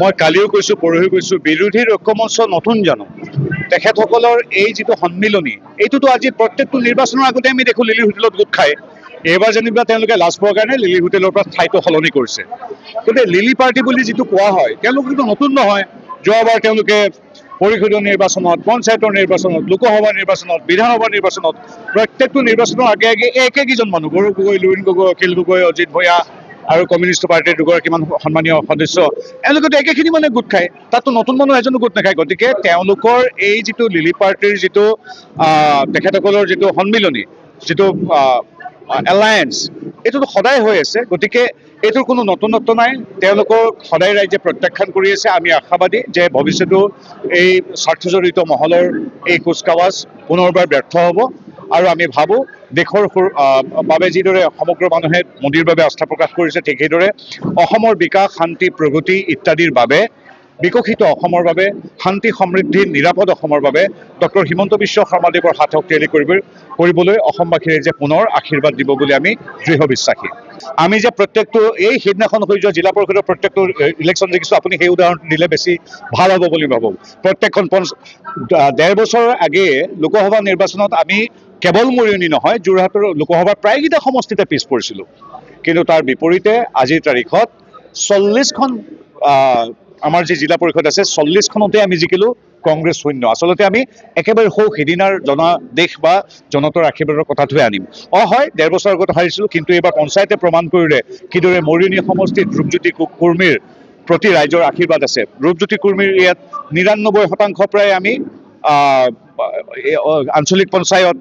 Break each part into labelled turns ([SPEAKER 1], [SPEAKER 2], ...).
[SPEAKER 1] মই কালিও কৈছোঁ পৰহি কৈছোঁ বিৰোধী ঐক্যমঞ্চ নতুন জানো তেখেতসকলৰ এই যিটো সন্মিলনী এইটোতো আজি প্ৰত্যেকটো নিৰ্বাচনৰ আগতে আমি দেখোঁ লিলি হোটেলত গোট খায় এইবাৰ যেনিবা তেওঁলোকে লাজ পোৱাৰ কাৰণে লিলি হোটেলৰ পৰা ঠাইটো সলনি কৰিছে গতিকে লিলি পাৰ্টি বুলি যিটো কোৱা হয় তেওঁলোক কিন্তু নতুন নহয় যোৱাবাৰ তেওঁলোকে পৰিষদীয় নিৰ্বাচনত পঞ্চায়তৰ নিৰ্বাচনত লোকসভা নিৰ্বাচনত বিধানসভা নিৰ্বাচনত প্ৰত্যেকটো নিৰ্বাচনৰ আগে আগে একেকেইজন মানুহ গৌৰৱ গগৈ লুৰিণ গগৈ অখিল গগৈ অজিত ভূঞা আৰু কমিউনিষ্ট পাৰ্টিৰ দুগৰাকীমান সন্মানীয় সদস্য এওঁলোকেতো একেখিনি মানুহে গোট খায় তাতো নতুন মানুহ এজনো গোট নাখায় গতিকে তেওঁলোকৰ এই যিটো লিলি পাৰ্টিৰ যিটো তেখেতসকলৰ যিটো সন্মিলনী যিটো এলায়েন্স এইটোতো সদায় হৈ আছে গতিকে এইটোৰ কোনো নতুনত্ব নাই তেওঁলোকক সদায় ৰাইজে প্ৰত্যাখ্যান কৰি আছে আমি আশাবাদী যে ভৱিষ্যতেও এই স্বাৰ্থজড়িত মহলৰ এই কুচকাৱাজ পুনৰবাৰ ব্যৰ্থ হ'ব আৰু আমি ভাবোঁ দেশৰ বাবে যিদৰে সমগ্ৰ মানুহে মোদীৰ বাবে আস্থা প্ৰকাশ কৰিছে ঠিক সেইদৰে অসমৰ বিকাশ শান্তি প্ৰগতি ইত্যাদিৰ বাবে বিকশিত অসমৰ বাবে শান্তি সমৃদ্ধি নিৰাপদ অসমৰ বাবে ডক্টৰ হিমন্ত বিশ্ব শৰ্মাদেৱৰ হাত শক্তিশালী কৰিবলৈ অসমবাসীয়ে যে পুনৰ আশীৰ্বাদ দিব বুলি আমি দৃঢ় বিশ্বাসী আমি যে প্ৰত্যেকটো এই সিদিনাখন হৈ যোৱা জিলা পৰিষদৰ প্ৰত্যেকটো ইলেকশ্যন দেখিছোঁ আপুনি সেই উদাহৰণটো দিলে বেছি ভাল হ'ব বুলি ভাবোঁ প্ৰত্যেকখন ১.৫ বছৰৰ আগেয়ে লোকসভা নিৰ্বাচনত আমি কেৱল মৰিয়নি নহয় যোৰহাটৰ লোকসভাৰ প্ৰায়কেইটা সমষ্টিতে পিছ পৰিছিলোঁ কিন্তু তাৰ বিপৰীতে আজিৰ তাৰিখত ৪০খন আমাৰ যি জিলা পৰিষদ আছে ৪০খনতে আমি জিকিলোঁ কংগ্ৰেছ শূন্য আচলতে আমি একেবাৰে সিদিনাৰ জনাদেশ বা জনতাৰ আশীৰ্বাদৰ কথাটোহে আনিম হয় ১.৫ বছৰ আগত হাৰিছিলোঁ কিন্তু এইবাৰ পঞ্চায়তে প্ৰমাণ কৰিলে কিদৰে মৰিয়নি সমষ্টিত ৰূপজ্যোতি কুৰ্মীৰ প্ৰতি ৰাইজৰ আশীৰ্বাদ আছে ৰূপজ্যোতি কুৰ্মীৰ ইয়াত ৯৯% প্ৰায় আমি আঞ্চলিক পঞ্চায়ত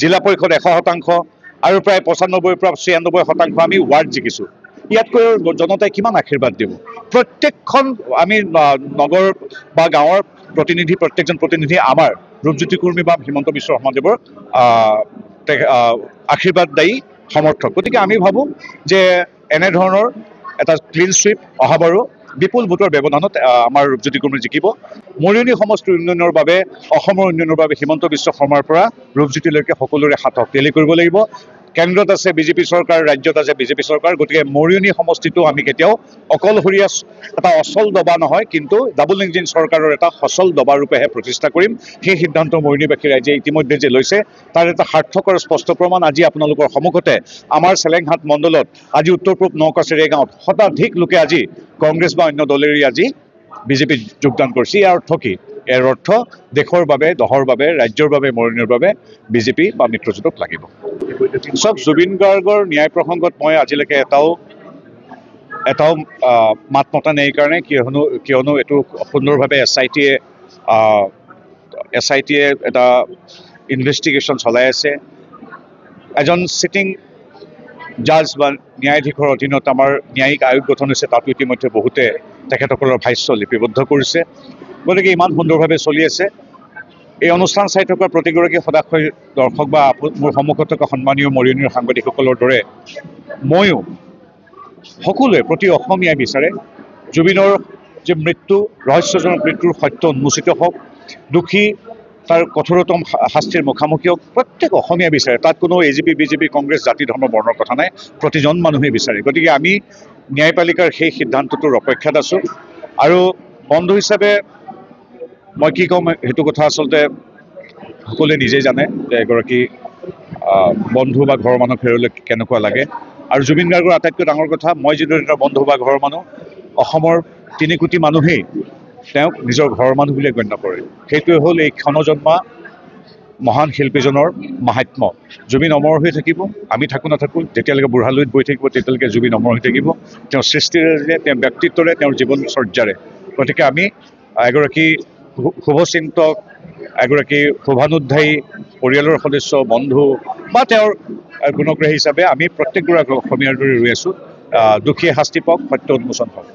[SPEAKER 1] জিলা পৰিষদ ১০০% আৰু প্ৰায় ৯৫পৰা ৯৬% আমি ৱাৰ্ড জিকিছোঁ ইয়াতকৈ জনতাই কিমান আশীৰ্বাদ দিব প্ৰত্যেকখন আমি নগৰ বা গাঁৱৰ প্ৰতিনিধি প্ৰত্যেকজন প্ৰতিনিধি আমাৰ ৰূপজ্যোতি কুৰ্মী বা হিমন্ত বিশ্ব শৰ্মাদেৱৰ আশীৰ্বাদদায়ী সমৰ্থক গতিকে আমি ভাবোঁ যে এনেধৰণৰ এটা ক্লিন ছুইপ অহাবাৰো বিপুল ভোটৰ ব্যৱধানত আমাৰ ৰূপজ্যোতি কুৰ্মী জিকিব মৰিয়নি সমষ্টিৰ উন্নয়নৰ বাবে অসমৰ উন্নয়নৰ বাবে হিমন্ত বিশ্ব শৰ্মাৰ পৰা ৰূপজ্যোতিলৈকে সকলোৰে হাত শক্তিশালী কৰিব লাগিব কেন্দ্ৰত আছে বিজেপি চৰকাৰ ৰাজ্যত আছে বিজেপি চৰকাৰ গতিকে মৰিয়নি সমষ্টিটো আমি কেতিয়াও অকলশৰীয়া এটা অচল দবা নহয় কিন্তু ডাবল ইঞ্জিন চৰকাৰৰ এটা সচল দবা ৰূপেহে প্ৰতিষ্ঠা কৰিম সেই সিদ্ধান্ত মৰিয়নিবাসী ৰাইজে ইতিমধ্যে যে লৈছে তাৰ এটা সাৰ্থকৰ স্পষ্ট প্ৰমাণ আজি আপোনালোকৰ সন্মুখতে আমাৰ চেলেংহাট মণ্ডলত আজি উত্তৰ পূব নকাছাৰী গাঁৱত শতাধিক লোকে আজি কংগ্ৰেছ বা অন্য দলেৰে আজি বিজেপিত যোগদান কৰিছে ইয়াৰ অৰ্থ কি ইয়াৰ অৰ্থ দেশৰ বাবে দহৰ বাবে ৰাজ্যৰ বাবে মৰিয়নিৰ বাবে বিজেপি বা মিত্ৰজোঁটক লাগিব চাওক জুবিন গাৰ্গৰ ন্যায় প্ৰসংগত মই আজিলৈকে এটাও মাত মতা নাই এইকাৰণে কিয়নো এইটো সুন্দৰভাৱে এছ আই টিয়ে এটা ইনভেষ্টিগেশ্যন চলাই আছে এজন চিটিং জাজ বা ন্যায়াধীশৰ অধীনত আমাৰ ন্যায়িক আয়োগ গঠন হৈছে তাতো ইতিমধ্যে বহুতে তেখেতসকলৰ ভাষ্য লিপিবদ্ধ কৰিছে গতিকে ইমান সুন্দৰভাৱে চলি আছে এই অনুষ্ঠান চাই থকা প্ৰতিগৰাকী সদাশয় দৰ্শক বা মোৰ সন্মুখত থকা সন্মানীয় মৰিয়নিৰ সাংবাদিকসকলৰ দৰে ময়ো সকলোৱে প্ৰতি অসমীয়াই বিচাৰে জুবিনৰ যে মৃত্যু ৰহস্যজনক মৃত্যুৰ সত্য উন্মোচিত হওক দোষী তাৰ কঠোৰতম শাস্তিৰ মুখামুখি হওক প্ৰত্যেক অসমীয়াই বিচাৰে তাত কোনো এজিপি বিজেপি কংগ্ৰেছ জাতি ধৰ্ম বৰ্ণৰ কথা নাই প্ৰতিজন মানুহেই বিচাৰে গতিকে আমি ন্যায়পালিকাৰ সেই সিদ্ধান্তটোৰ অপেক্ষাত আছোঁ আৰু বন্ধু হিচাপে মই কি ক'ম সেইটো কথা আচলতে সকলোৱে নিজেই জানে যে এগৰাকী বন্ধু বা ঘৰৰ মানুহ ফেৰলৈ কেনেকুৱা লাগে আৰু জুবিন গাৰ্গৰ আটাইতকৈ ডাঙৰ কথা মই যিদৰে এটা বন্ধু বা ঘৰৰ মানুহ অসমৰ ৩ কোটি মানুহেই তেওঁক নিজৰ ঘৰৰ মানুহ বুলিয়ে গণ্য কৰে সেইটোৱে হ'ল এই ক্ষণজন্মা মহান শিল্পীজনৰ মাহাত্ম্য জুবিন অমৰ হৈ থাকিব আমি থাকোঁ নাথাকোঁ যেতিয়ালৈকে বুঢ়ালৈত বৈ থাকিব তেতিয়ালৈকে জুবিন অমৰ হৈ থাকিব তেওঁৰ সৃষ্টিৰে তেওঁৰ ব্যক্তিত্বৰে তেওঁৰ জীৱনচৰ্যাৰে গতিকে আমি এগৰাকী শুভচিন্তক এগৰাকী শুভানুধ্যায়ী পৰিয়ালৰ সদস্য বন্ধু বা তেওঁৰ গুণগ্ৰাহী হিচাপে আমি প্ৰত্যেকগৰাকী অসমীয়াৰ দৰে ৰৈ আছোঁ দোষীয়ে শাস্তি পাওক সত্য উন্মোচন হওক